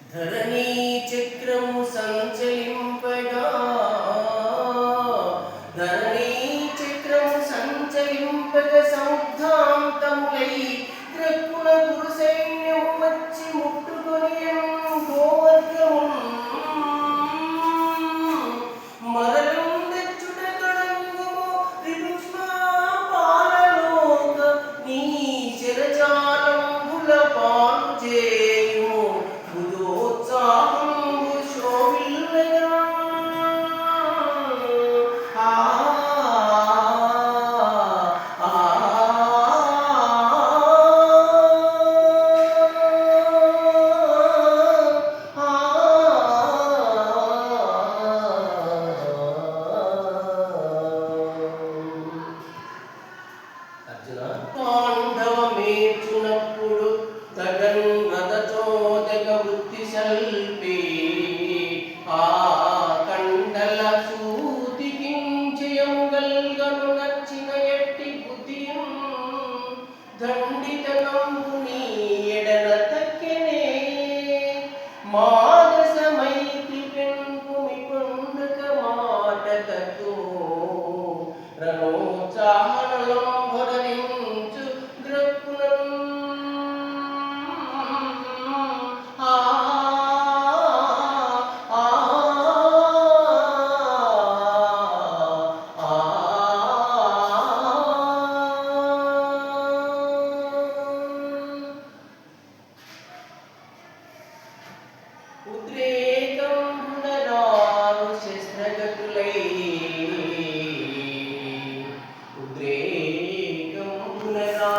ధరణీ చక్రము సంచలింపగా ధరణీ చక్రము సంచలింపగా సముద్ధాంతములై గ్రక్కున గురు సైన్యము వచ్చి ముట్టుకొని గోవర్గము మరలుండెచ్చుట కడంగము త్రిపుష్ణ పాలలోక నీ చిరజాలంబుల పాలు చేయుము పాండవమేచునప్పుడు తగన్ రథచోదక వృత్తి సల్పి ఆ కండల సూతికించయముగల్గను నచ్చిన ఎట్టి బుద్ధియం దండితనంబు నీ ఎడన తక్కెనే మాదసమైతి పెంపుమి పండుగ మాట తతో రణోత్సాహనలం భరణించు గ్రక్కునం ఉద్రేకంబునరారు శస్త్రగతులై ఉద్రేకంబునరారు